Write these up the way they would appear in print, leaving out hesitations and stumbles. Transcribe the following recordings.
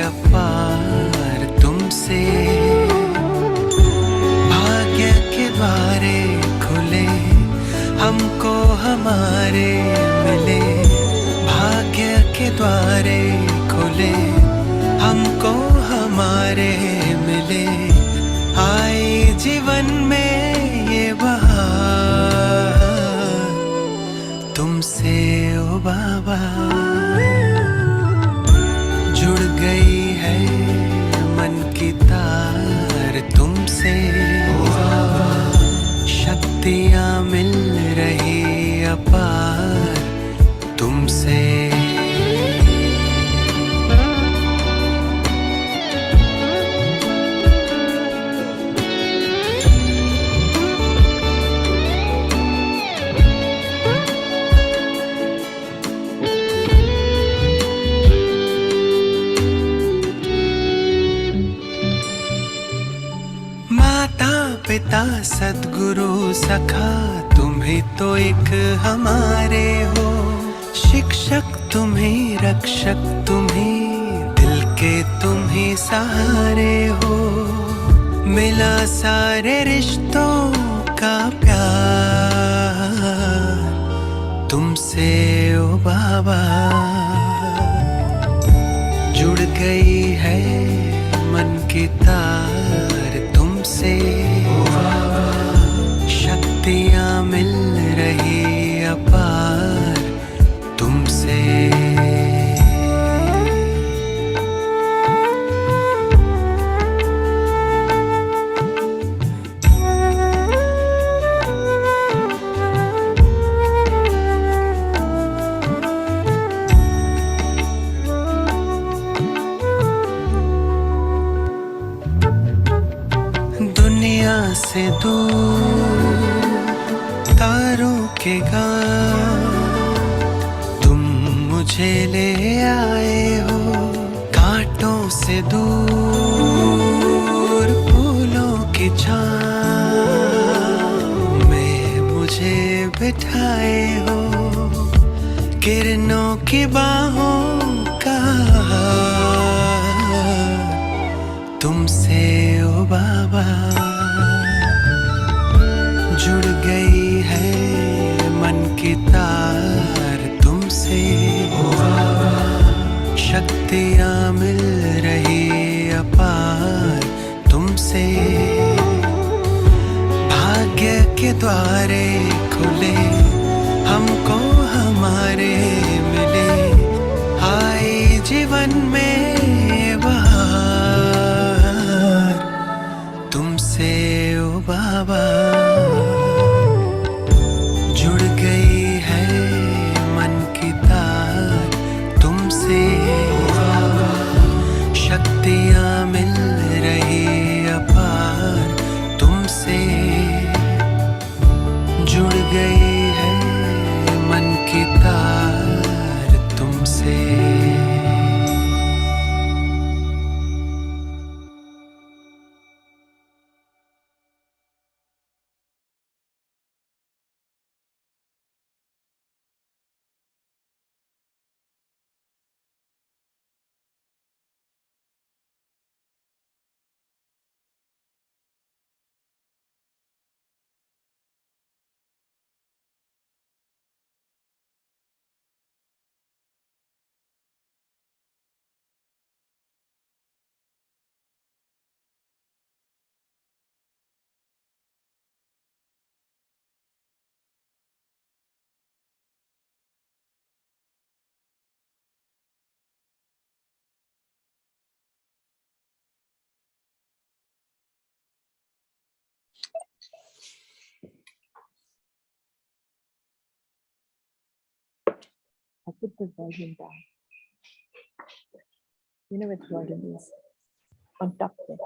अपार तुमसे, भाग्य के द्वारे खुले हमको हमारे मिले, भाग्य के द्वारे खुले हमको हमारे मिले, आए जीवन में ये बहार तुमसे ओ बाबा। जुड़ गई है मन की तार तुमसे, शक्तियाँ मिल रही अपार तुमसे। पिता सद्गुरु सखा तुम्ही तो एक हमारे हो, शिक्षक तुम्ही रक्षक तुम्ही दिल के तुम्ही सहारे हो, मिला सारे रिश्तों का प्यार तुमसे ओ बाबा। जुड़ गई है मन की तार तुमसे, शक्तियाँ मिल रही अपार तुमसे। दुनिया से दूर तारों के गांव तुम मुझे ले आए हो, कांटों से दूर फूलों की छाँव में मुझे बिठाए हो, किरणों की बाहों का तुमसे ओ बाबा। जुड़ गई है मन की तार तुमसे, शक्तियाँ मिल रही अपार तुमसे, भाग्य के द्वारे खुले हमको हमारे मिले, आए जीवन में बहार तुमसे ओ बाबा। जुड़ गई है मन की तार तुमसे, शक्तियाँ मिल रही अपार तुमसे। जुड़ गई है मन की तार तुमसे। I put the volume down. You know what volume is? On top there.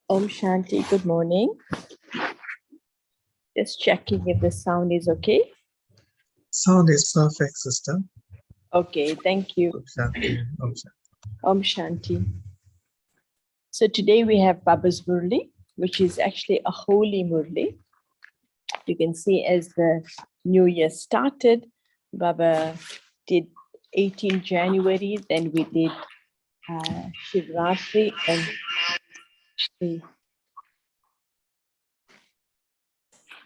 Om Shanti, good morning. Just checking if the sound is okay. Sound is perfect, sister. Okay, thank you. Om Shanti. Om Shanti. Om Shanti. So today we have Baba's Murli. which is actually a holy Murli. You can see as the new year started, Baba did 18 January, then we did Shivratri, and actually,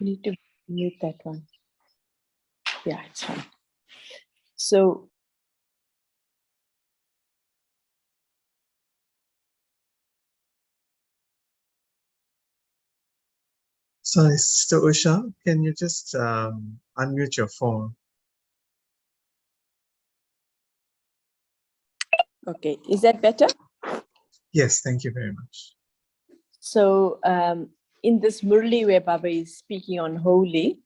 we need to mute that one. Yeah, it's fine. So Sorry, Sister Usha, can you just unmute your phone? okay, is that better? Yes, thank you very much. So in this Murli where Baba is speaking on holy,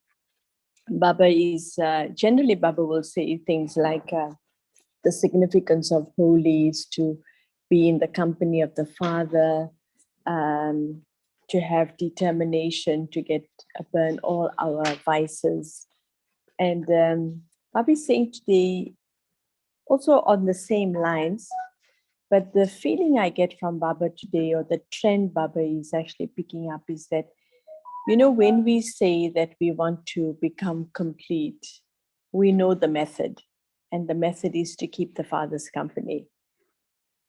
Baba is generally Baba will say things like the significance of holy is to be in the company of the Father, to have determination to get burn all our vices. And Baba is saying today also on the same lines, but the feeling I get from Baba today, or the trend Baba is actually picking up, is that, you know, when we say that we want to become complete, we know the method, and the method is to keep the Father's company.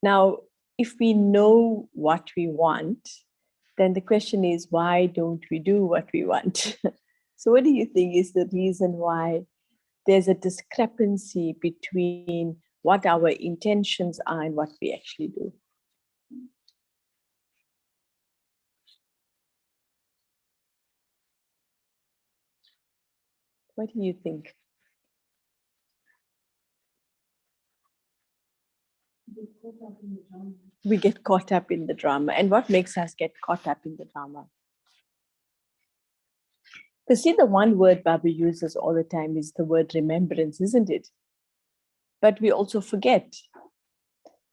Now, if we know what we want, then the question is, why don't we do what we want? So what do you think is the reason why there's a discrepancy between what our intentions are and what we actually do? What do you think? We get caught up in the drama. And what makes us get caught up in the drama? Because see, the one word Baba uses all the time is the word remembrance, isn't it? But we also forget.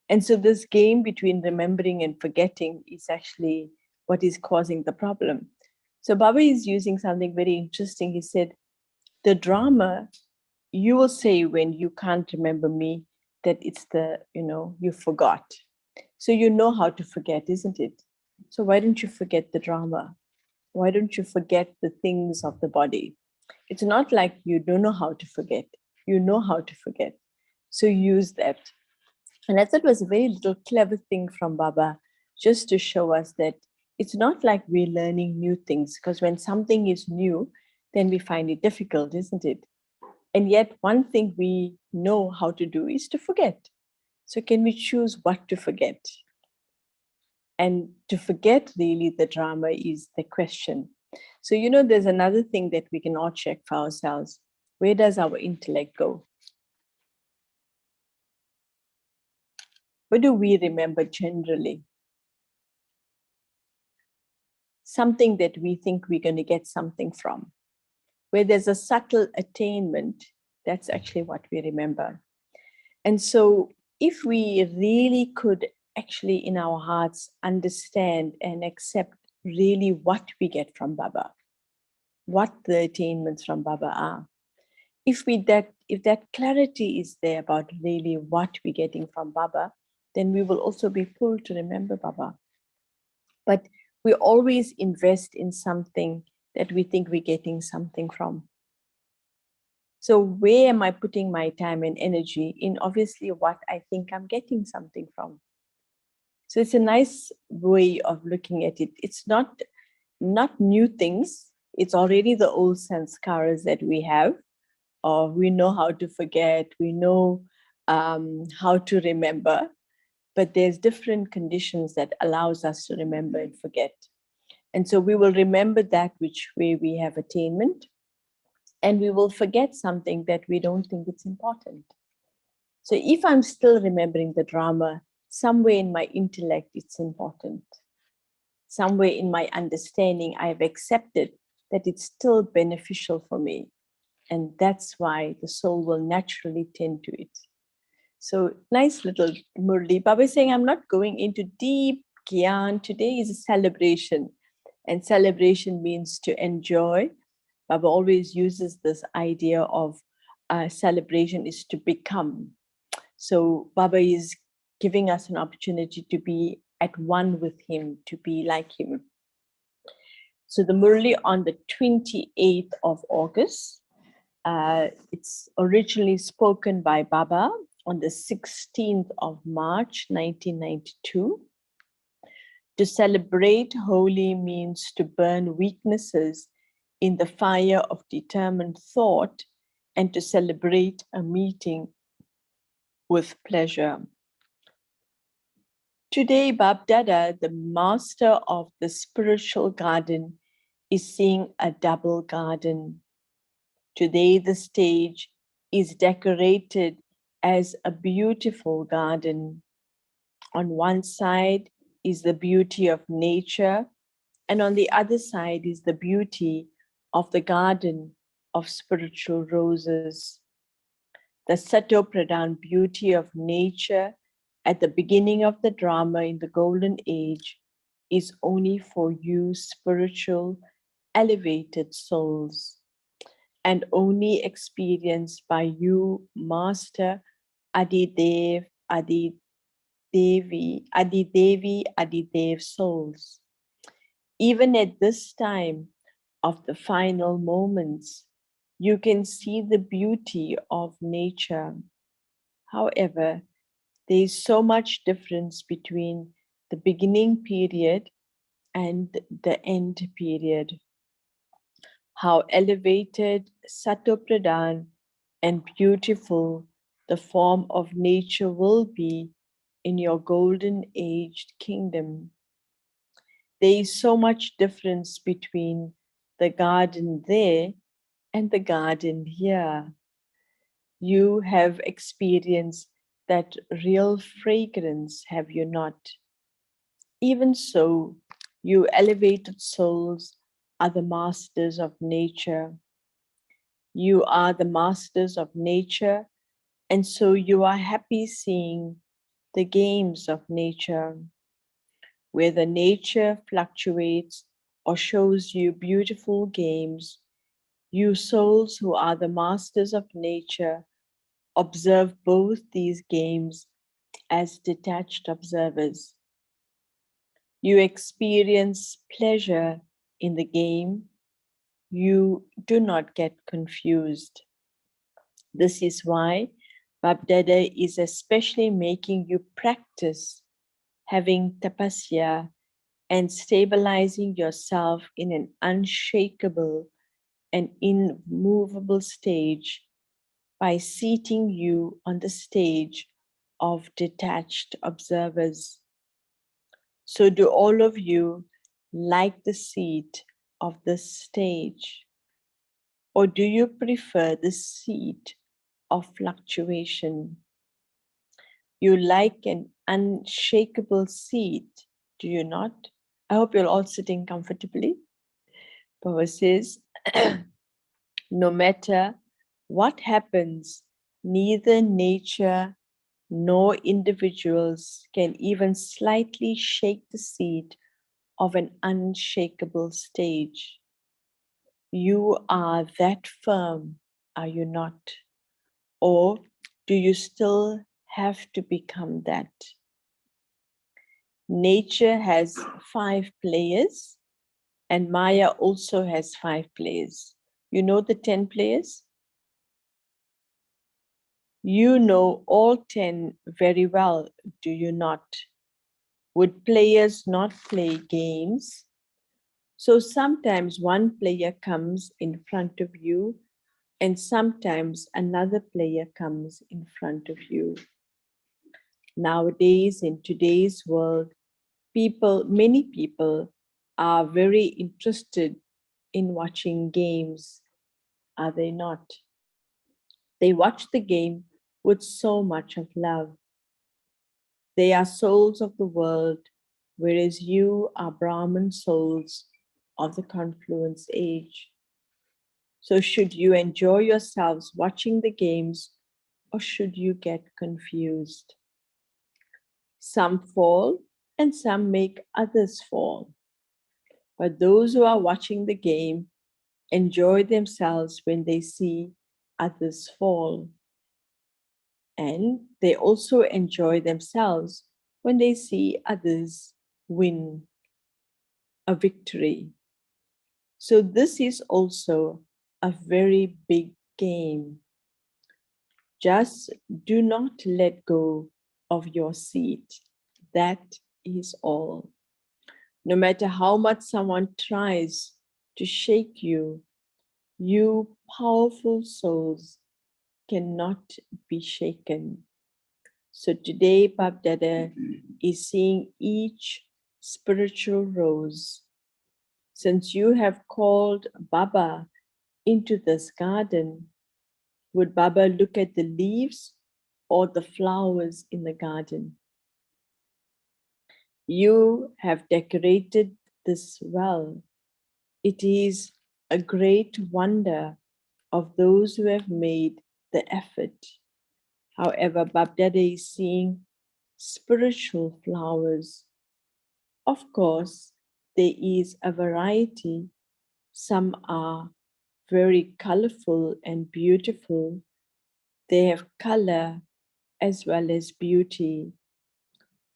And so this game between remembering and forgetting is actually what is causing the problem. So Baba is using something very interesting. He said, the drama, you will say when you can't remember me, that it's the, you forgot. So you know how to forget, isn't it? So why don't you forget the drama? Why don't you forget the things of the body? It's not like you don't know how to forget. You know how to forget. So use that. And I thought it was a very little clever thing from Baba, just to show us that it's not like we're learning new things, because when something is new, then we find it difficult, isn't it? And yet one thing we know how to do is to forget. So can we choose what to forget? And to forget really the drama is the question. So, there's another thing that we can all check for ourselves. Where does our intellect go? What do we remember generally? Something that we think we're going to get something from. Where there's a subtle attainment, that's actually what we remember. And so if we really could actually in our hearts understand and accept really what we get from Baba, what the attainments from Baba are, if that clarity is there about really what we're getting from Baba, then we will also be pulled to remember Baba. But we always invest in something that we think we're getting something from. So where am I putting my time and energy? In obviously what I think I'm getting something from. So it's a nice way of looking at it. It's not new things. It's already the old sanskaras that we have. Or we know how to forget, we know how to remember, but there's different conditions that allows us to remember and forget. And so we will remember that which way we have attainment, and we will forget something that we don't think it's important. So if I'm still remembering the drama, somewhere in my intellect, it's important. Somewhere in my understanding, I've accepted that it's still beneficial for me. And that's why the soul will naturally tend to it. So nice little Murli. Baba is saying, I'm not going into deep gyan. Today is a celebration. And celebration means to enjoy. Baba always uses this idea of celebration is to become. So Baba is giving us an opportunity to be at one with him, to be like him. So the Murli on the 28th of August, it's originally spoken by Baba on the 16th of March, 1992. To celebrate Holi means to burn weaknesses in the fire of determined thought and to celebrate a meeting with pleasure. Today, Bab Dada, the master of the spiritual garden, is seeing a double garden. Today, the stage is decorated as a beautiful garden. On one side is the beauty of nature, and on the other side is the beauty of the garden of spiritual roses. The Sato Pradhan beauty of nature at the beginning of the drama in the golden age is only for you spiritual, elevated souls, and only experienced by you, Master Adidev, Adidev souls. Even at this time of the final moments, you can see the beauty of nature. However, there is so much difference between the beginning period and the end period. How elevated, Sato Pradhan, and beautiful the form of nature will be in your golden aged kingdom. There is so much difference between the garden there and the garden here. You have experienced that real fragrance, have you not? Even so, you elevated souls are the masters of nature. You are the masters of nature, and so you are happy seeing the games of nature, where the nature fluctuates or shows you beautiful games. You souls who are the masters of nature observe both these games as detached observers. You experience pleasure in the game. You do not get confused. This is why Bab Dada is especially making you practice having tapasya and stabilizing yourself in an unshakable and immovable stage by seating you on the stage of detached observers. So do all of you like the seat of this stage? Or do you prefer the seat of fluctuation? You like an unshakable seat, do you not? I hope you're all sitting comfortably. Baba says, no matter what happens, neither nature nor individuals can even slightly shake the seat of an unshakable stage. You are that firm, are you not? Or do you still have to become that? Nature has 5 players, and Maya also has 5 players. You know the 10 players? You know all 10 very well, do you not? Would players not play games? So sometimes one player comes in front of you, and sometimes another player comes in front of you. Nowadays, in today's world, many people are very interested in watching games, are they not? They watch the game with so much of love. They are souls of the world, whereas you are Brahman souls of the confluence age. So should you enjoy yourselves watching the games, or should you get confused? Some fall and some make others fall. But those who are watching the game enjoy themselves when they see others fall. And they also enjoy themselves when they see others win a victory. So this is also a very big game. Just do not let go of your seat. That is all. No matter how much someone tries to shake you, you powerful souls cannot be shaken. So today, Bab Dada is seeing each spiritual rose. Since you have called Baba into this garden, would Baba look at the leaves or the flowers in the garden? You have decorated this well. It is a great wonder of those who have made the effort. However, Babdada is seeing spiritual flowers. Of course, there is a variety. Some are very colorful and beautiful. They have color as well as beauty.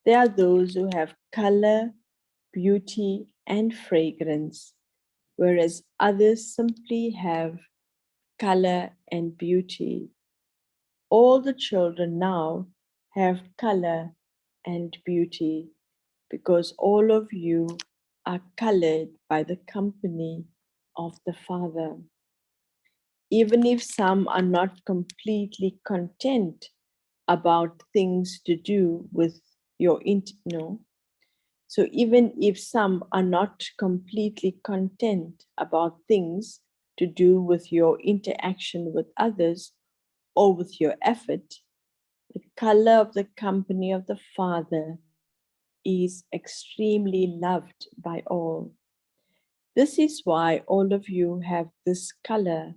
There are those who have color, beauty, and fragrance, whereas others simply have color and beauty. All the children now have color and beauty because all of you are colored by the company of the Father. Even if some are not completely content about things to do with your so even if some are not completely content about things to do with your interaction with others or with your effort, the color of the company of the Father is extremely loved by all. This is why all of you have this color,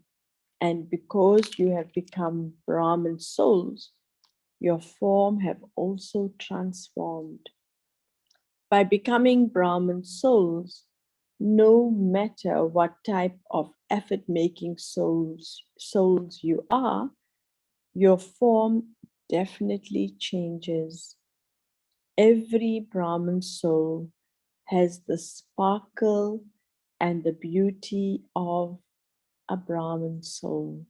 and because you have become Brahman souls, your form have also transformed. By becoming Brahman souls, no matter what type of effort-making souls you are, your form definitely changes. Every Brahman soul has the sparkle and the beauty of a Brahman soul.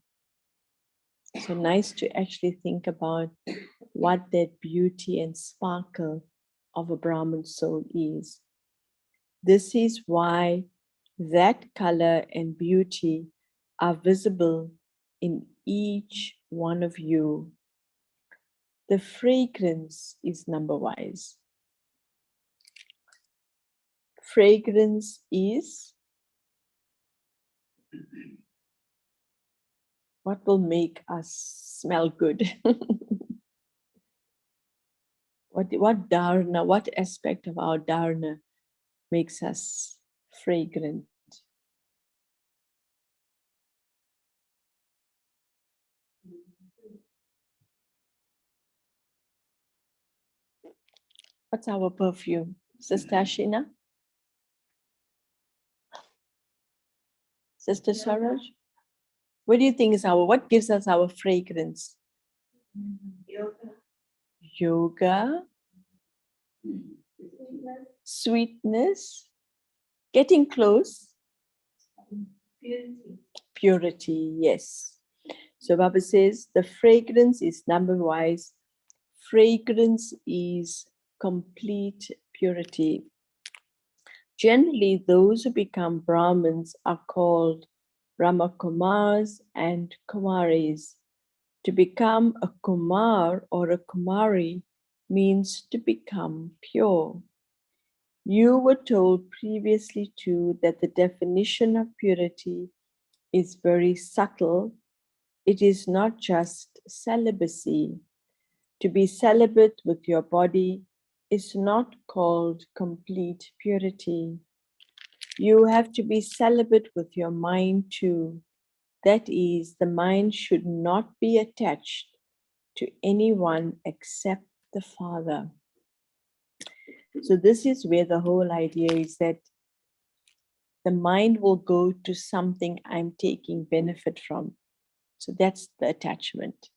So nice to actually think about what that beauty and sparkle of a Brahman soul is. This is why that color and beauty are visible in each one of you. The fragrance is number wise. Fragrance is what will make us smell good. what dharna, what aspect of our dharna makes us fragrant? What's our perfume? Sister Ashina? Sister Saraj? What do you think is what gives us our fragrance? Yoga, sweetness, getting close, purity, yes. So Baba says the fragrance is number wise. Fragrance is complete purity. Generally, those who become Brahmins are called Brahmakumars and Kumaris. To become a Kumar or a Kumari means to become pure. You were told previously too that the definition of purity is very subtle. It is not just celibacy. To be celibate with your body is not called complete purity. You have to be celibate with your mind too. That is, the mind should not be attached to anyone except the Father. So this is where the whole idea is that the mind will go to something I'm taking benefit from. So that's the attachment.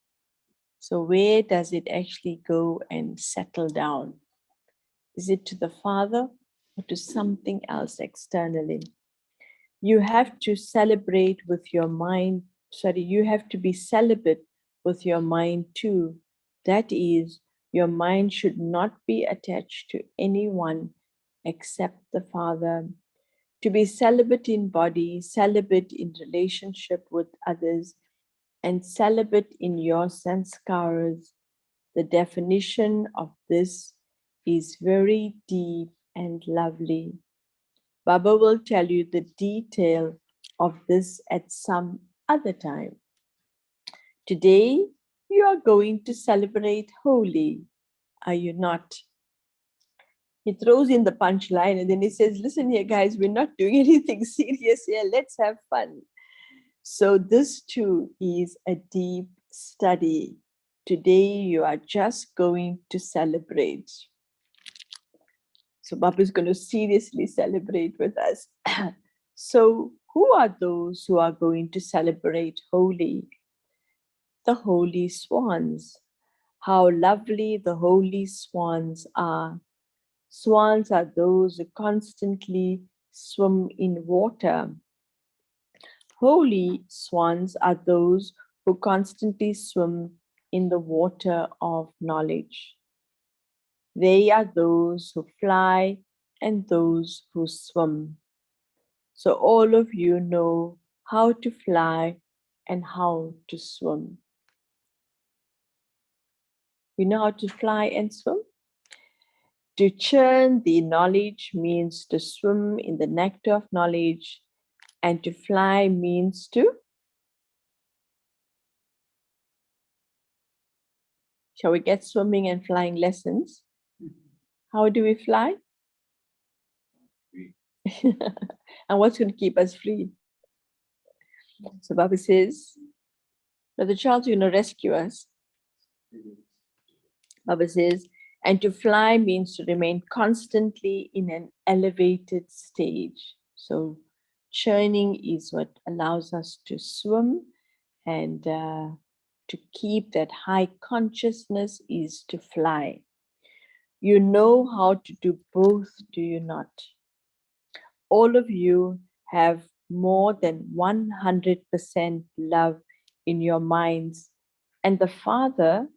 So where does it actually go and settle down? Is it to the Father or to something else externally? You have to celebrate with your mind. Sorry, you have to be celibate with your mind too. That is, your mind should not be attached to anyone except the Father. To be celibate in body, celibate in relationship with others, and celibate in your sanskaras. The definition of this is very deep and lovely. Baba will tell you the detail of this at some other time. Today, you are going to celebrate Holi, are you not? He throws in the punchline and then he says, listen here, guys, we're not doing anything serious here. Let's have fun. So this too is a deep study. Today, you are just going to celebrate. So Baba is going to seriously celebrate with us. So who are those who are going to celebrate Holi? The holy swans. How lovely the holy swans are. Swans are those who constantly swim in water. Holy swans are those who constantly swim in the water of knowledge. They are those who fly and those who swim. So all of you know how to fly and how to swim. You know how to fly and swim? To churn the knowledge means to swim in the nectar of knowledge, and to fly means to. Shall we get swimming and flying lessons? How do we fly? And what's going to keep us free? So Baba says, now the child's going to rescue us. Baba says, and to fly means to remain constantly in an elevated stage. So churning is what allows us to swim, and to keep that high consciousness is to fly. You know how to do both, do you not? All of you have more than 100% love in your minds, and the Father,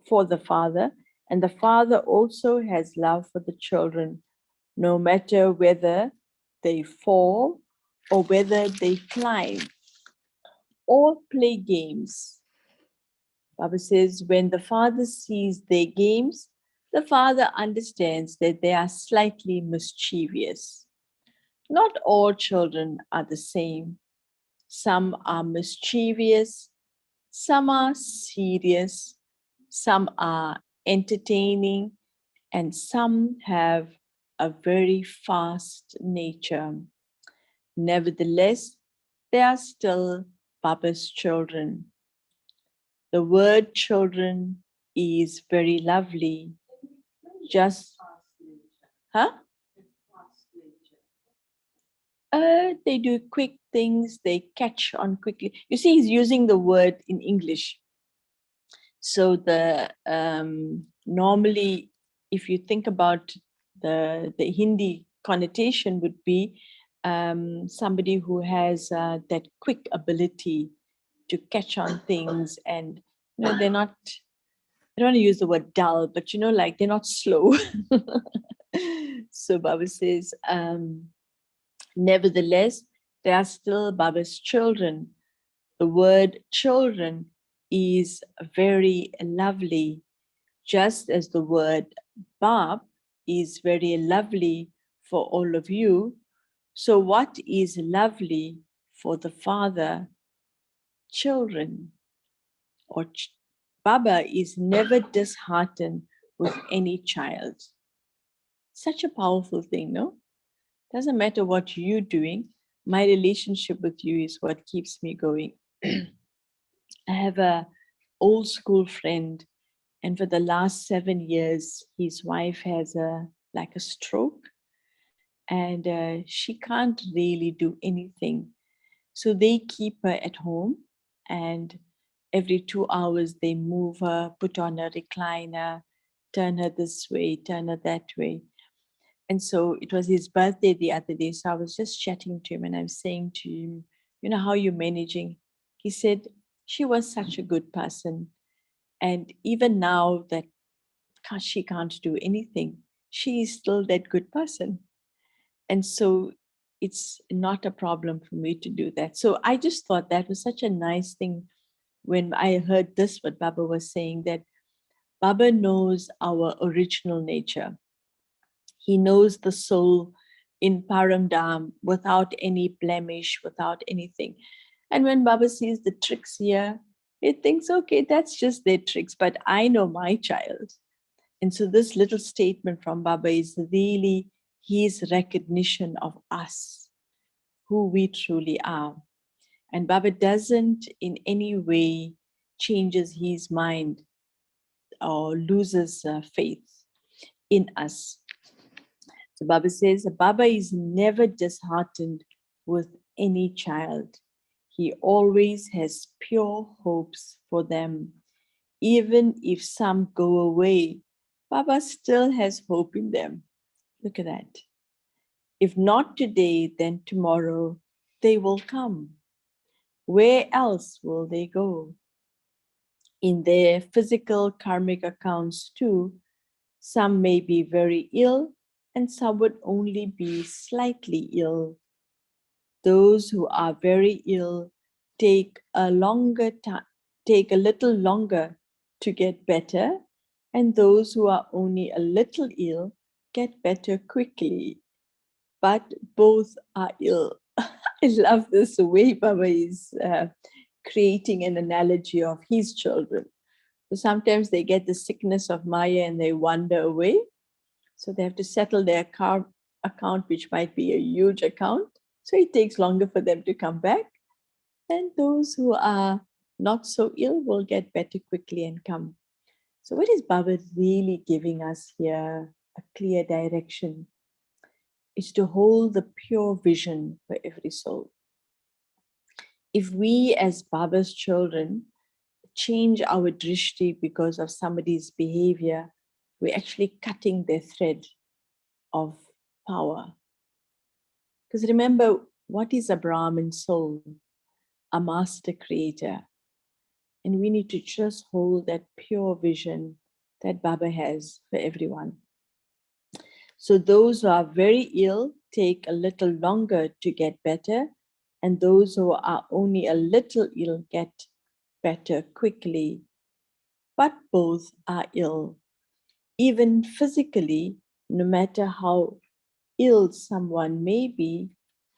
for the Father, and the Father also has love for the children, no matter whether they fall or whether they climb or play games. Baba says, when the Father sees their games, the Father understands that they are slightly mischievous. Not all children are the same. Some are mischievous, some are serious, some are entertaining, and some have a very fast nature. Nevertheless, they are still Baba's children. The word children is very lovely. Just, huh? They do quick things, they catch on quickly. You see, he's using the word in English. So the normally, if you think about the Hindi connotation would be somebody who has that quick ability to catch on things, and they're not, I don't want to use the word dull, but like they're not slow. So Baba says, nevertheless, they are still Baba's children. The word children is very lovely, just as the word Bab is very lovely for all of you. So what is lovely for the Father? Children. Or Baba is never disheartened with any child. Such a powerful thing, no? Doesn't matter what you're doing, my relationship with you is what keeps me going. I have a old school friend, and for the last 7 years, his wife has a stroke, and she can't really do anything. So they keep her at home, and every 2 hours they move her, put on a recliner, turn her this way, turn her that way. And so it was his birthday the other day. So I was just chatting to him and I was saying to him, you know, how you managing? He said, she was such a good person. And even now that she can't do anything, she is still that good person. And so it's not a problem for me to do that. So I just thought that was such a nice thing when I heard this, what Baba was saying, that Baba knows our original nature. He knows the soul in Paramdam without any blemish, without anything. And when Baba sees the tricks here, he thinks, okay, that's just their tricks, but I know my child. And so this little statement from Baba is really his recognition of us, who we truly are. And Baba doesn't in any way changes his mind or loses faith in us. So Baba says, Baba is never disheartened with any child. He always has pure hopes for them. Even if some go away, Baba still has hope in them. Look at that. If not today, then tomorrow they will come. Where else will they go? In their physical karmic accounts too, some may be very ill and some would only be slightly ill. Those who are very ill take a longer time, take a little longer to get better, and those who are only a little ill get better quickly. But both are ill. I love this way Baba is creating an analogy of his children. So sometimes they get the sickness of Maya and they wander away. So they have to settle their account, which might be a huge account. So it takes longer for them to come back. And those who are not so ill will get better quickly and come. So what is Baba really giving us here? A clear direction is to hold the pure vision for every soul. If we as Baba's children change our drishti because of somebody's behavior, we're actually cutting their thread of power. Because remember, what is a Brahmin soul? A master creator. And we need to just hold that pure vision that Baba has for everyone. So those who are very ill take a little longer to get better, and those who are only a little ill get better quickly. But both are ill. Even physically, no matter how ill someone may be,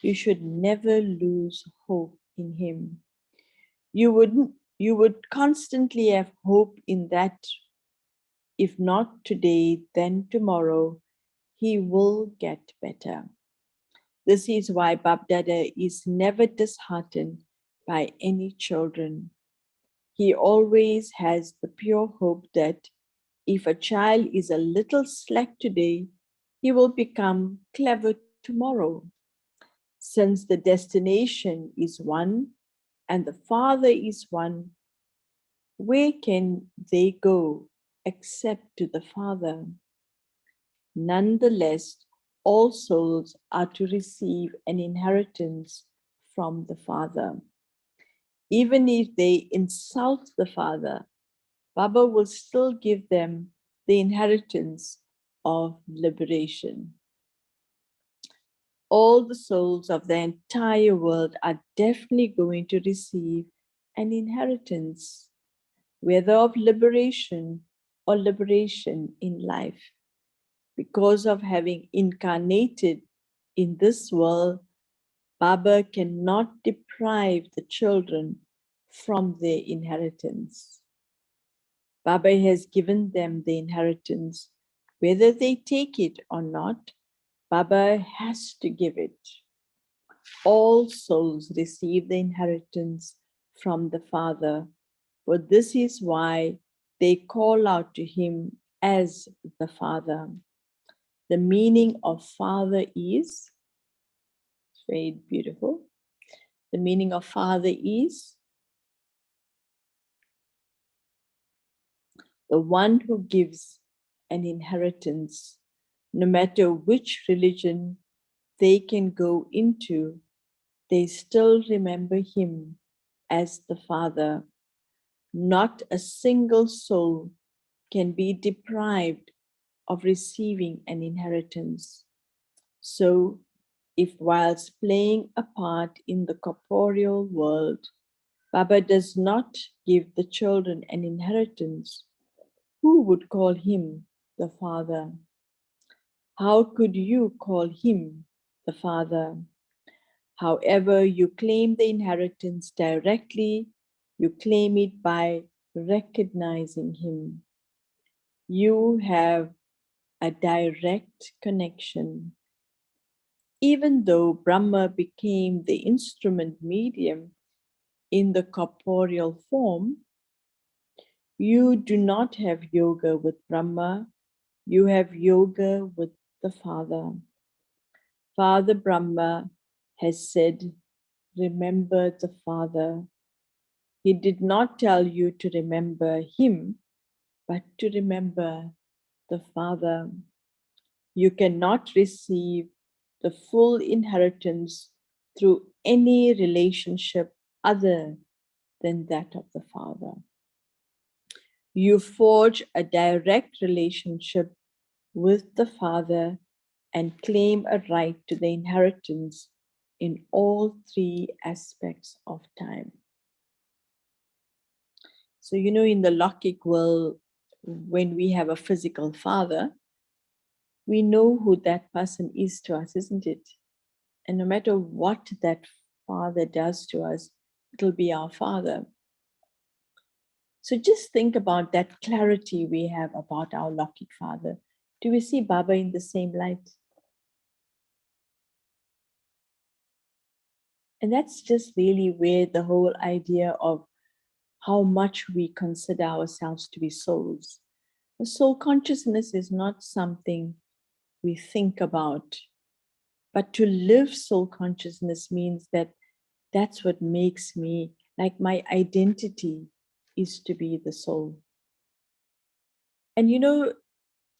you should never lose hope in him. You would constantly have hope in that if not today, then tomorrow, he will get better. This is why Babdada is never disheartened by any children. He always has the pure hope that if a child is a little slack today, he will become clever tomorrow. Since the destination is one and the Father is one, where can they go except to the Father? Nonetheless, all souls are to receive an inheritance from the Father. Even if they insult the Father, Baba will still give them the inheritance of liberation. All the souls of the entire world are definitely going to receive an inheritance, whether of liberation or liberation in life. Because of having incarnated in this world, Baba cannot deprive the children from their inheritance. Baba has given them the inheritance. Whether they take it or not, Baba has to give it. All souls receive the inheritance from the Father, for this is why they call out to him as the Father. The meaning of Father is, it's very beautiful. The meaning of Father is the one who gives an inheritance No matter which religion they can go into, they still remember him as the Father. Not a single soul can be deprived of receiving an inheritance. So, if whilst playing a part in the corporeal world, Baba does not give the children an inheritance, who would call him the Father? How could you call him the Father? However, you claim the inheritance directly, you claim it by recognizing him. You have a direct connection. Even though Brahma became the instrument medium in the corporeal form, you do not have yoga with Brahma, you have yoga with the Father. Father Brahma has said, remember the Father. He did not tell you to remember him, but to remember the Father. You cannot receive the full inheritance through any relationship other than that of the Father. You forge a direct relationship with the Father and claim a right to the inheritance in all three aspects of time. So, you know, in the Lokik world, when we have a physical father, we know who that person is to us, isn't it? And no matter what that father does to us, it'll be our father. So just think about that clarity we have about our Lokik father. Do we see Baba in the same light? And that's just really where the whole idea of how much we consider ourselves to be souls. The soul consciousness is not something we think about, but to live soul consciousness means that that's what makes me, like my identity is to be the soul. And you know,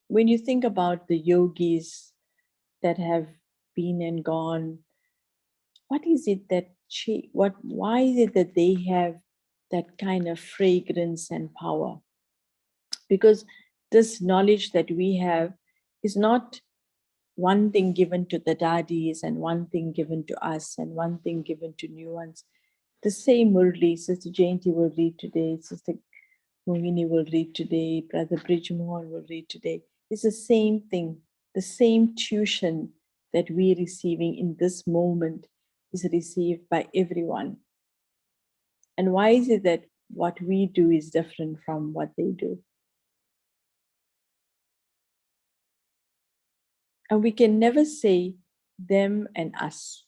when you think about the yogis that have been and gone, what is it that why is it that they have that kind of fragrance and power? Because this knowledge that we have is not one thing given to the daddies and one thing given to us and one thing given to new ones. The same Murli, Sister Jayanti will read today, Sister Mohini will read today, Brother Bridgemohan will read today. It's the same thing, the same tuition that we're receiving in this moment is received by everyone. And why is it that what we do is different from what they do? And we can never say them and us.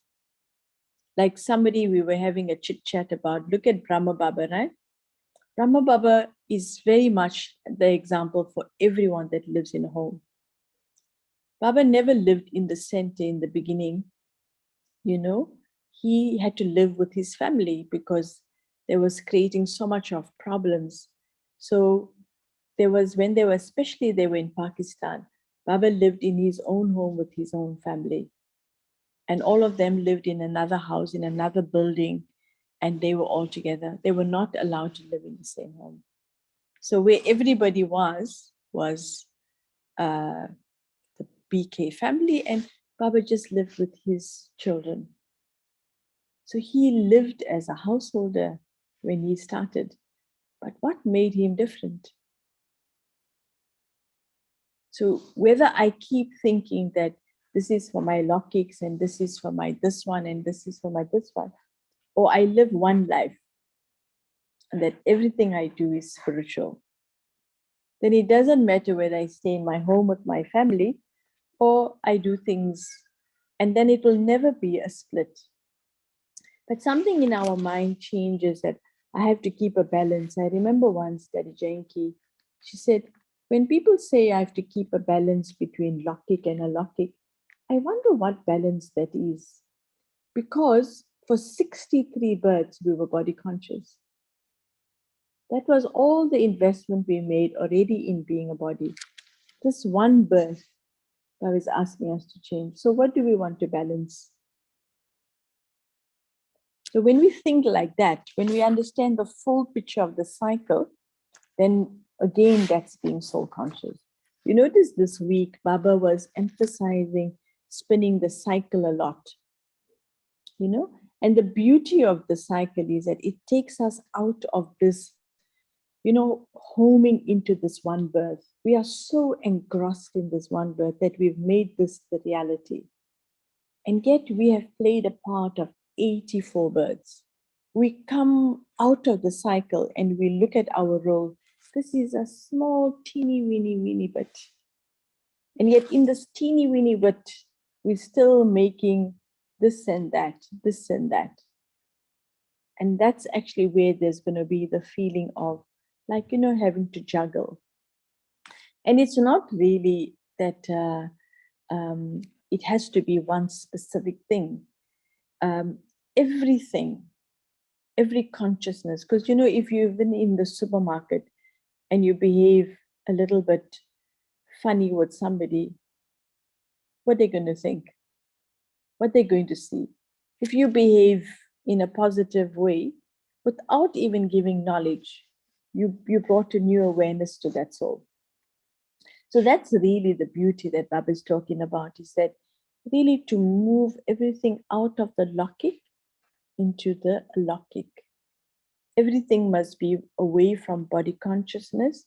Like somebody we were having a chit chat about, look at Brahma Baba, right? Brahma Baba is very much the example for everyone that lives in a home. Baba never lived in the center in the beginning, you know. He had to live with his family because there was creating so much of problems. So there was, when they were, especially they were in Pakistan, Baba lived in his own home with his own family. And all of them lived in another house, in another building, and they were all together. They were not allowed to live in the same home. So where everybody was the BK family, and Baba just lived with his children. So he lived as a householder when he started. But what made him different? So whether I keep thinking that this is for my Lokiks and this is for my this one and this is for my this one, or I live one life and that everything I do is spiritual, then it doesn't matter whether I stay in my home with my family or I do things, and then it will never be a split. But something in our mind changes that I have to keep a balance. I remember once Daddy Janki, she said, when people say I have to keep a balance between Lokik and Alokik, I wonder what balance that is. Because for 63 births, we were body conscious. That was all the investment we made already in being a body. This one birth, Baba is asking us to change. So what do we want to balance? So when we think like that, when we understand the full picture of the cycle, then again, that's being soul conscious. You notice this week, Baba was emphasizing spinning the cycle a lot, you know, and the beauty of the cycle is that it takes us out of this, you know, homing into this one birth. We are so engrossed in this one birth that we've made this the reality. And yet we have played a part of 84 births. We come out of the cycle and we look at our role. This is a small, teeny, weeny bit. And yet in this teeny, weeny bit, we're still making this and that, this and that. And that's actually where there's going to be the feeling of, like, you know, having to juggle. And it's not really that it has to be one specific thing. Everything, every consciousness, because, you know, if you've been in the supermarket and you behave a little bit funny with somebody, what they're going to think, what they're going to see. If you behave in a positive way, without even giving knowledge, you brought a new awareness to that soul. So that's really the beauty that Baba is talking about, is that really to move everything out of the logic into the alokik. Everything must be away from body consciousness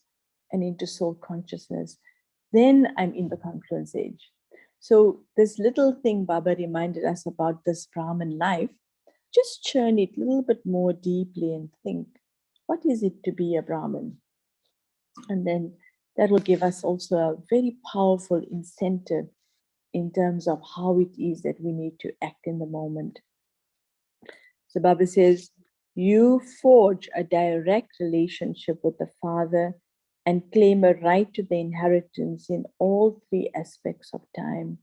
and into soul consciousness. Then I'm in the confluence age. So this little thing Baba reminded us about, this Brahman life, just churn it a little bit more deeply and think, what is it to be a Brahman? And then that will give us also a very powerful incentive in terms of how it is that we need to act in the moment. So Baba says, you forge a direct relationship with the Father and claim a right to the inheritance in all three aspects of time.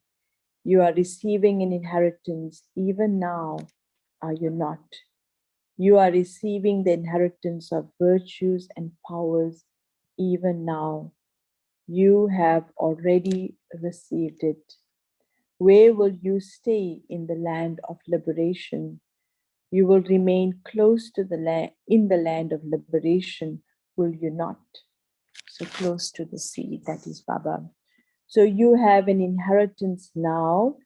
You are receiving an inheritance even now, are you not? You are receiving the inheritance of virtues and powers even now. You have already received it. Where will you stay in the land of liberation? You will remain close to the land, in the land of liberation, will you not? So close to the sea, that is Baba. So you have an inheritance now,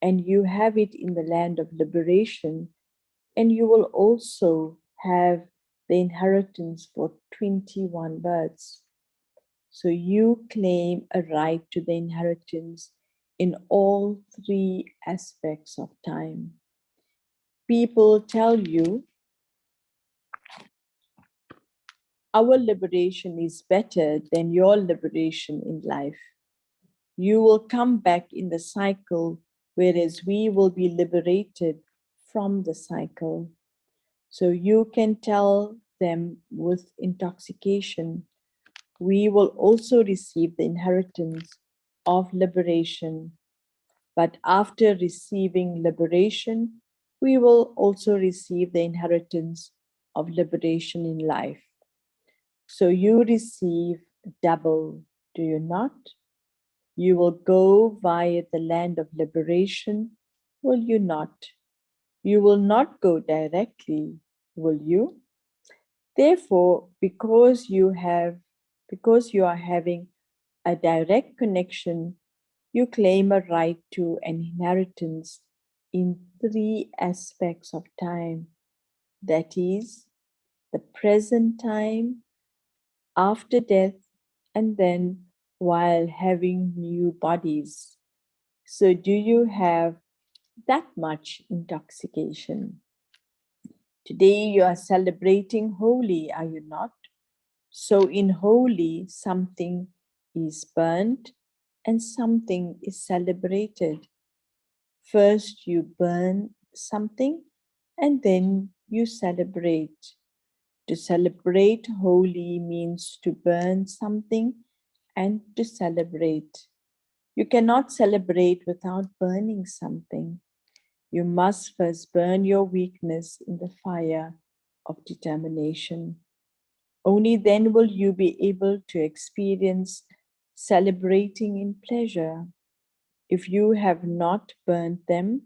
and you have it in the land of liberation, and you will also have the inheritance for 21 births. So you claim a right to the inheritance in all three aspects of time. People tell you our liberation is better than your liberation in life. You will come back in the cycle, whereas we will be liberated from the cycle. So you can tell them with intoxication, we will also receive the inheritance of liberation. But after receiving liberation, we will also receive the inheritance of liberation in life. So you receive double, do you not? You will go via the land of liberation, will you not? You will not go directly, will you? Therefore, because you are having a direct connection, you claim a right to an inheritance in three aspects of time. That is, the present time, after death, and then while having new bodies. So do you have that much intoxication? Today you are celebrating Holi, are you not? So in Holi, something is burnt and something is celebrated. First you burn something and then you celebrate. To celebrate Holi means to burn something and to celebrate. You cannot celebrate without burning something. You must first burn your weakness in the fire of determination. Only then will you be able to experience celebrating in pleasure. If you have not burnt them,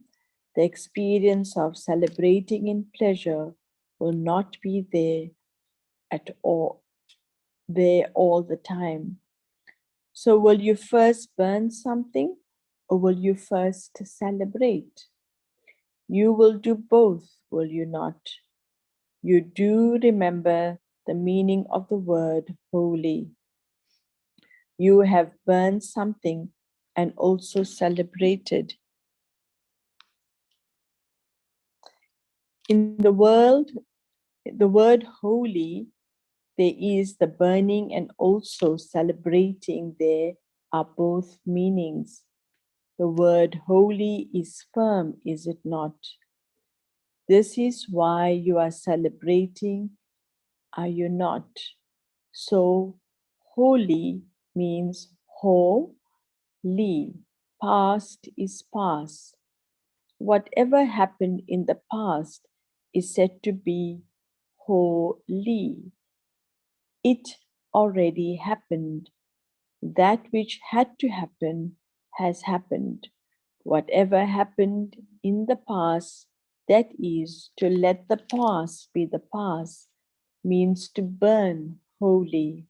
the experience of celebrating in pleasure will not be there at all, there all the time. So will you first burn something or will you first celebrate? You will do both, will you not? You do remember the meaning of the word holy. You have burned something and also celebrated. In the word holy, there is the burning and also celebrating. There are both meanings. The word holy is firm, is it not? This is why you are celebrating, are you not? So, holy means ho-li. Past is past. Whatever happened in the past is said to be holy. It already happened. That which had to happen has happened. Whatever happened in the past, that is to let the past be the past, means to burn holy.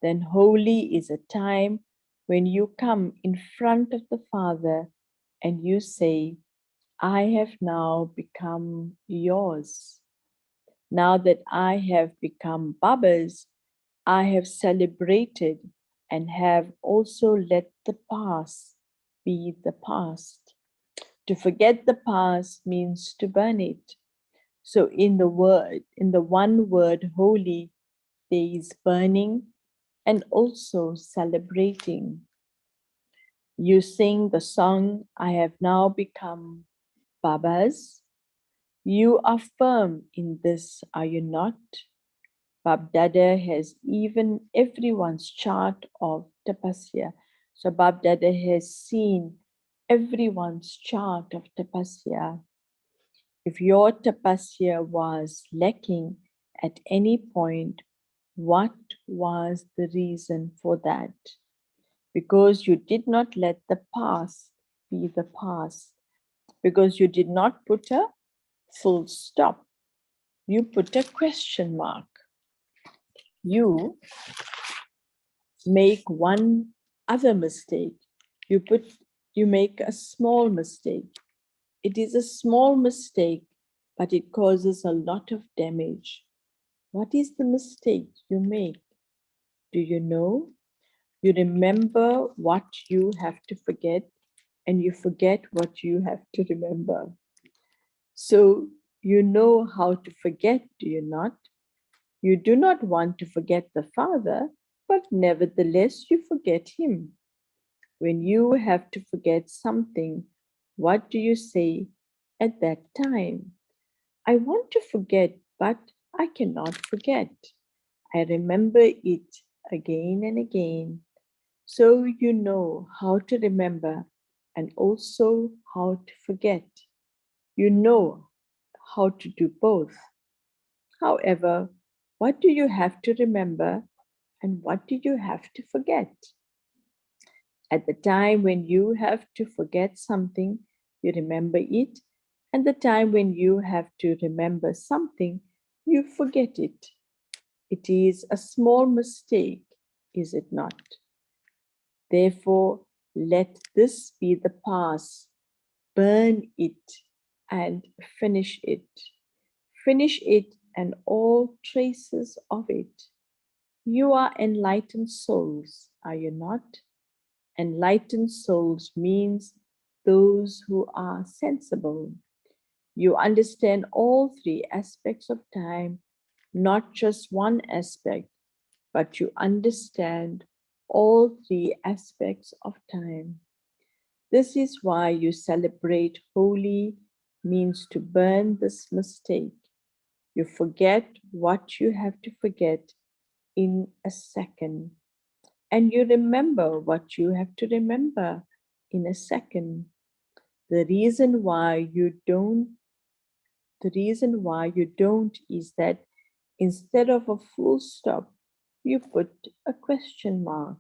Then holy is a time when you come in front of the Father and you say, I have now become yours. Now that I have become Baba's, I have celebrated and have also let the past be the past. To forget the past means to burn it. So in the one word holy, there is burning and also celebrating. You sing the song, I have now become Baba's. You are firm in this, are you not? Bab Dada has even everyone's chart of tapasya. So Bab Dada has seen everyone's chart of tapasya. If your tapasya was lacking at any point, what was the reason for that? Because you did not let the past be the past. Because you did not put a full stop. You put a question mark. You make one other mistake. You make a small mistake. It is a small mistake, but it causes a lot of damage. What is the mistake you make? Do you know? You remember what you have to forget, and you forget what you have to remember. So you know how to forget, do you not? You do not want to forget the Father, but nevertheless you forget him. When you have to forget something, what do you say at that time? I want to forget, but I cannot forget. I remember it again and again. So you know how to remember and also how to forget. You know how to do both. However, what do you have to remember and what do you have to forget? At the time when you have to forget something, you remember it. And the time when you have to remember something, you forget it. It is a small mistake, is it not? Therefore, let this be the past. Burn it and finish it. Finish it and all traces of it. You are enlightened souls, are you not? Enlightened souls means those who are sensible. You understand all three aspects of time, not just one aspect, but you understand all three aspects of time. This is why you celebrate holy means to burn this mistake. You forget what you have to forget in a second. And you remember what you have to remember in a second. The reason why you don't is that instead of a full stop, you put a question mark.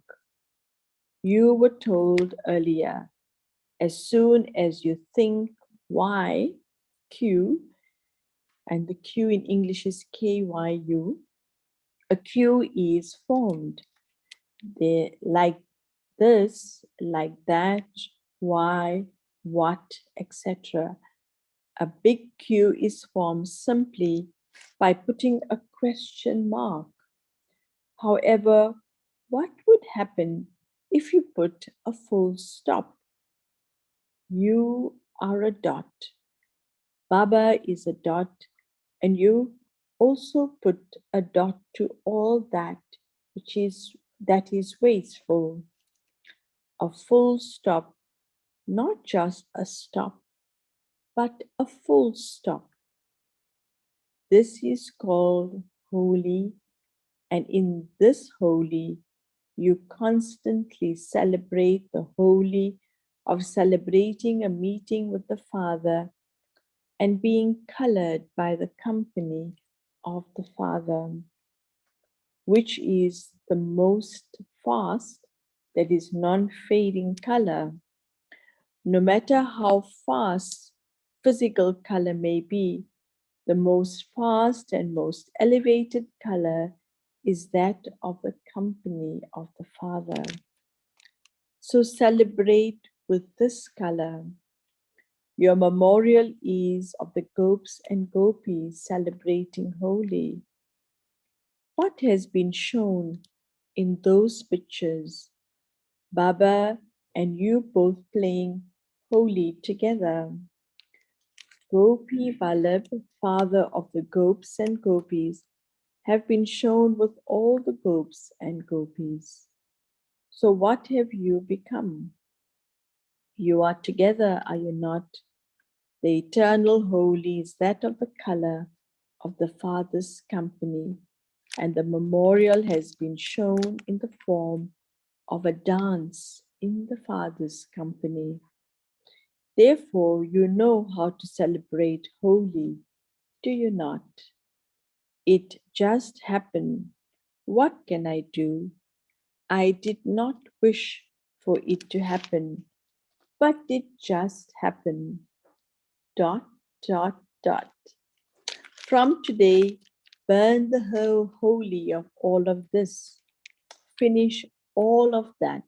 You were told earlier As soon as you think Y, Q, and the Q in English is KYU, a Q is formed. They like this, like that, why, what, etc. A big Q is formed simply by putting a question mark. However, what would happen if you put a full stop? You are a dot. Baba is a dot, and you also put a dot to all that that is wasteful. A full stop, not just a stop, but a full stop. This is called holy, and in this holy, you constantly celebrate the holy of celebrating a meeting with the Father and being colored by the company of the Father, which is the most fast, that is non-fading color. No matter how fast physical color may be, the most fast and most elevated color is that of the company of the Father. So celebrate with this color. Your memorial is of the gopis and gopis celebrating holy. What has been shown in those pictures? Baba and you both playing holy together. Gopi Vallabh, father of the gopis and gopis, have been shown with all the gopis and gopis. So what have you become? You are together, are you not? The eternal holy is that of the color of the Father's company, and the memorial has been shown in the form of a dance in the Father's company. Therefore, you know how to celebrate holy, do you not? It just happened. What can I do? I did not wish for it to happen, but it just happened. Dot, dot, dot. From today, burn the whole holy of all of this. Finish all of that.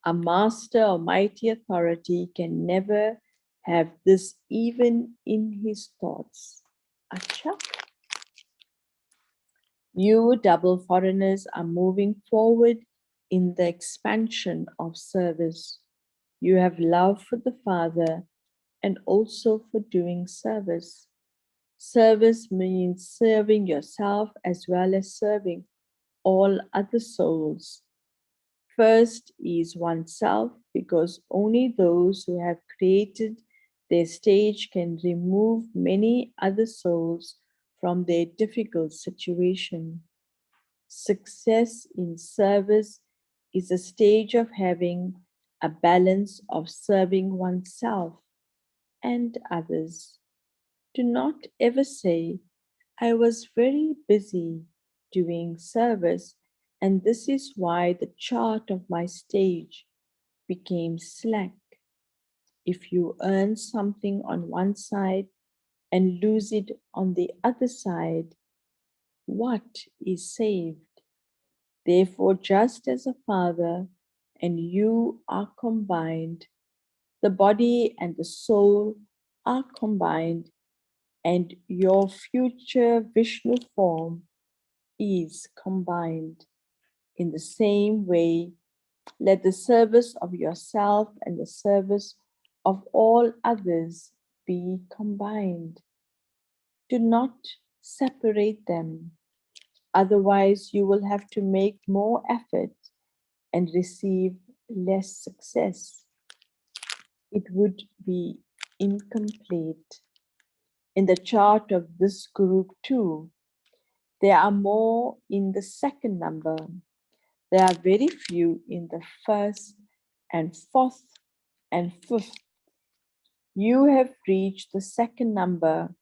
A master or mighty authority can never have this even in his thoughts. Acha. You double foreigners are moving forward in the expansion of service. You have love for the Father and also for doing service. Service means serving yourself as well as serving all other souls. First is oneself, because only those who have created their stage can remove many other souls from their difficult situation. Success in service is a stage of having a balance of serving oneself and others. Do not ever say, I was very busy doing service, and this is why the chart of my stage became slack. If you earn something on one side and lose it on the other side, what is saved? Therefore, just as a father and you are combined, the body and the soul are combined, and your future Vishnu form is combined. In the same way, let the service of yourself and the service of all others be combined. Do not separate them. Otherwise, you will have to make more effort and receive less success. It would be incomplete. In the chart of this group too, there are more in the second number. There are very few in the first and fourth and fifth. You have reached the second number,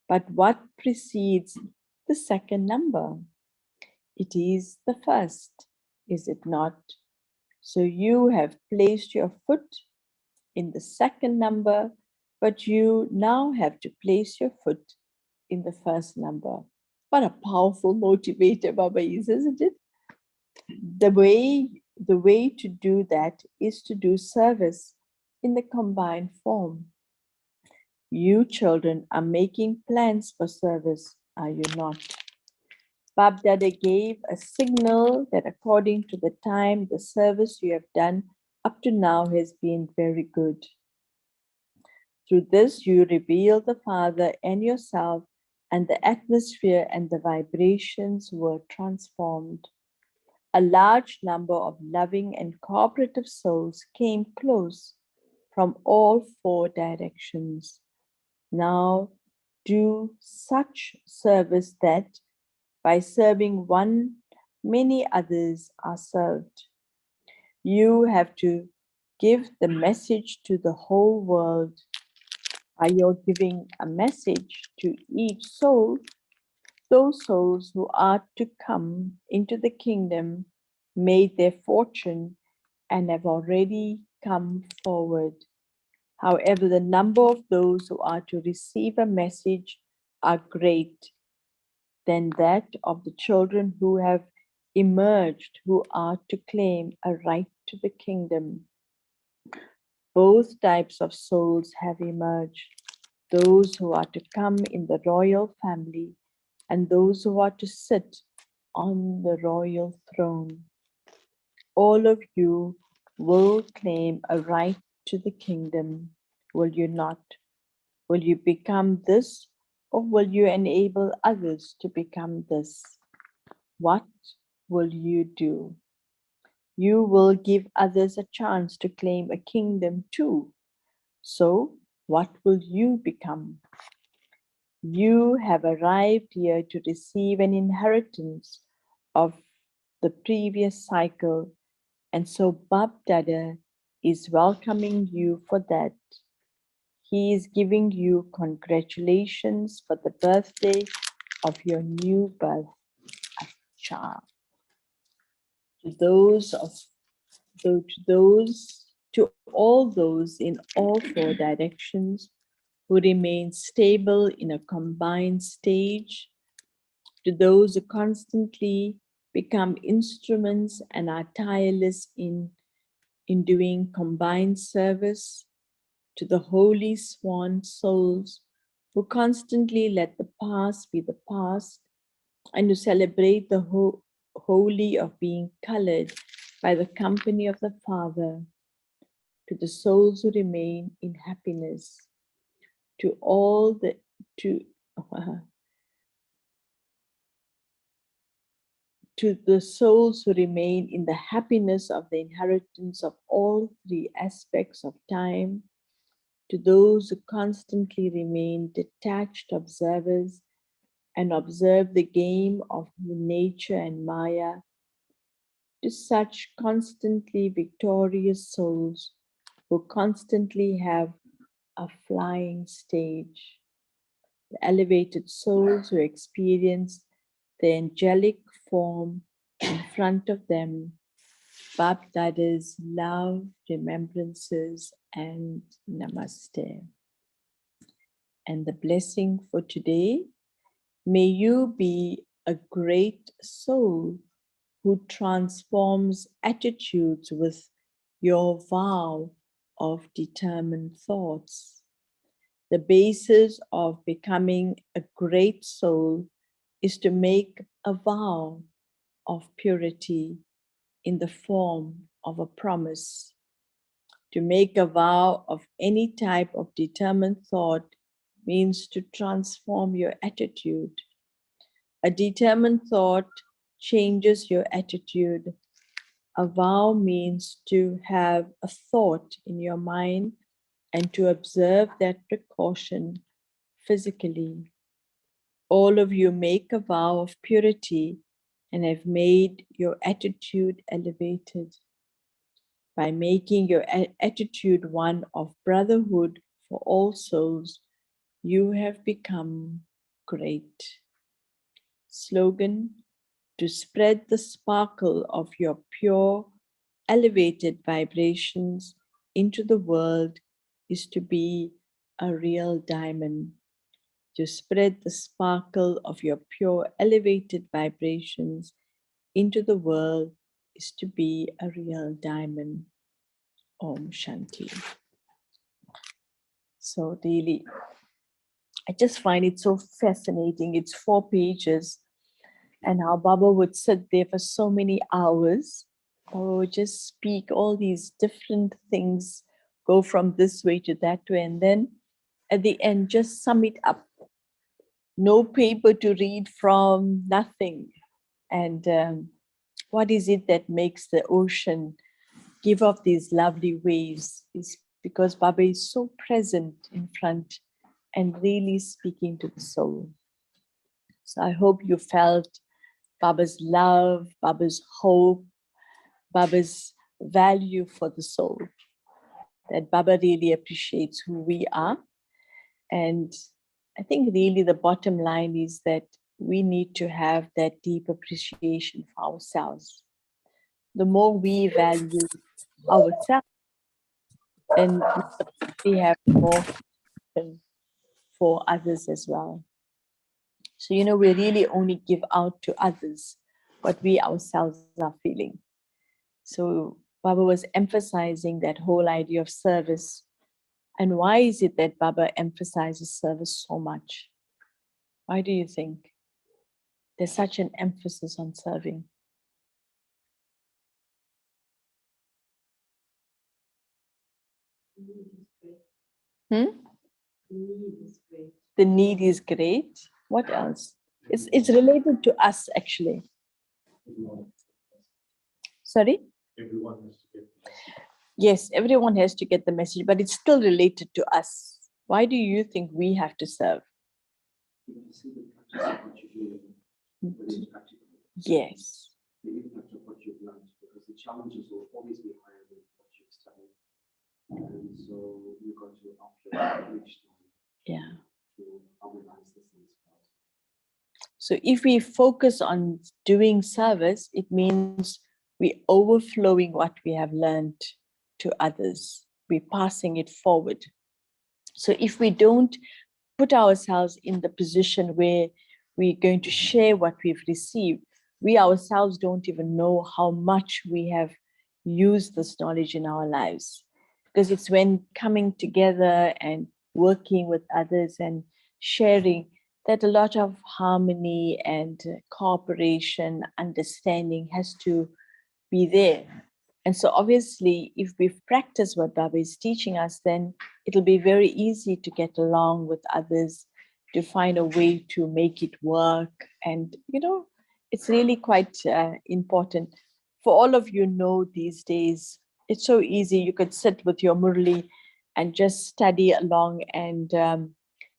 but what precedes the second number? It is the first, is it not? So you have placed your foot in the second number, but you now have to place your foot in the first number. What a powerful motivator Baba is, isn't it? The way to do that is to do service in the combined form. You children are making plans for service, are you not? Bab Dada gave a signal that according to the time, the service you have done up to now has been very good. Through this, you reveal the Father and yourself, and the atmosphere and the vibrations were transformed. A large number of loving and cooperative souls came close from all four directions. Now do such service that by serving one, many others are served. You have to give the message to the whole world. By your giving a message to each soul, those souls who are to come into the kingdom made their fortune and have already come forward. However, the number of those who are to receive a message are great than that of the children who have emerged, who are to claim a right to the kingdom. Both types of souls have emerged, those who are to come in the royal family and those who are to sit on the royal throne. All of you will claim a right to the kingdom, will you not? Will you become this, or will you enable others to become this? What will you do? You will give others a chance to claim a kingdom too. So, what will you become? You have arrived here to receive an inheritance of the previous cycle, and so Bab Dada is welcoming you for that. He is giving you congratulations for the birthday of your new birth, Acha. To all those in all four directions who remain stable in a combined stage, to those who constantly become instruments and are tireless in doing combined service, to the holy swan souls who constantly let the past be the past and to celebrate the holy of being colored by the company of the Father, to the souls who remain in happiness, to all the to the souls who remain in the happiness of the inheritance of all three aspects of time, to those who constantly remain detached observers and observe the game of nature and Maya, to such constantly victorious souls who constantly have a flying stage, the elevated souls who experience the angelic form in front of them, Bab Dada's love, remembrances, and namaste. And the blessing for today, may you be a great soul who transforms attitudes with your vow of determined thoughts. The basis of becoming a great soul is to make a vow of purity in the form of a promise. To make a vow of any type of determined thought means to transform your attitude. A determined thought changes your attitude. A vow means to have a thought in your mind and to observe that precaution physically. All of you make a vow of purity and have made your attitude elevated. By making your attitude one of brotherhood for all souls, you have become great. Slogan: to spread the sparkle of your pure, elevated vibrations into the world is to be a real diamond, to spread the sparkle of your pure elevated vibrations into the world is to be a real diamond. Om Shanti. So really, I just find it so fascinating. It's 4 pages, and how Baba would sit there for so many hours, or just speak all these different things, go from this way to that way, and then at the end, just sum it up. No paper to read from, nothing. And what is it that makes the ocean give off these lovely waves? Is because Baba is so present in front and really speaking to the soul. So I hope you felt Baba's love, Baba's hope, Baba's value for the soul, that Baba really appreciates who we are. And I think really the bottom line is that we need to have that deep appreciation for ourselves. The more we value ourselves, then we have more for others as well. So, we really only give out to others what we ourselves are feeling. So Baba was emphasizing that whole idea of service. And why is it that Baba emphasizes service so much? Why do you think there's such an emphasis on serving? The need is great. What else? It's related to us, actually. Sorry? Yes, everyone has to get the message, but it's still related to us. Why do you think we have to serve? Yes. The impact of what you've learned, because the challenges will always be higher than what you've studied. And so you've got to upgrade each time to harmonize the things. So if we focus on doing service, it means we're overflowing what we have learned to others. We're passing it forward. So if we don't put ourselves in the position where we're going to share what we've received, we ourselves don't even know how much we have used this knowledge in our lives. Because it's when coming together and working with others and sharing that a lot of harmony and cooperation, understanding has to be there. And so obviously, if we've practiced what Baba is teaching us, then it'll be very easy to get along with others, to find a way to make it work. And, it's really quite important. For all of these days, it's so easy. You could sit with your Murli and just study along, and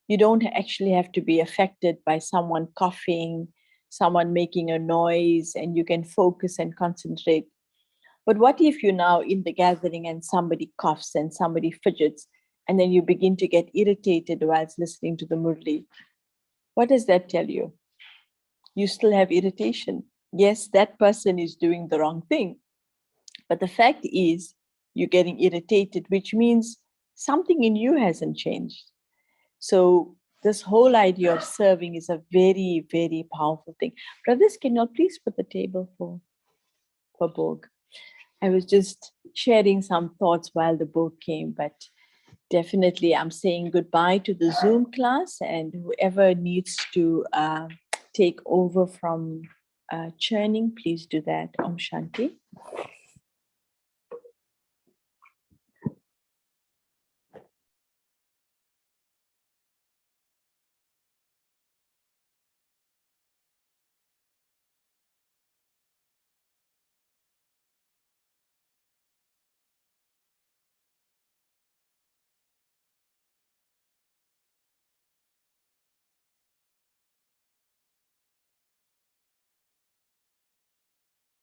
you don't actually have to be affected by someone coughing, someone making a noise, and you can focus and concentrate. But what if you're now in the gathering and somebody coughs and somebody fidgets, and then you begin to get irritated whilst listening to the Murli? What does that tell you? You still have irritation. Yes, that person is doing the wrong thing. But the fact is, you're getting irritated, which means something in you hasn't changed. So this whole idea of serving is a very, very powerful thing. Brothers, can you please put the table for Borg? I was just sharing some thoughts while the book came, but definitely I'm saying goodbye to the Zoom class, and whoever needs to take over from churning, please do that. Om Shanti.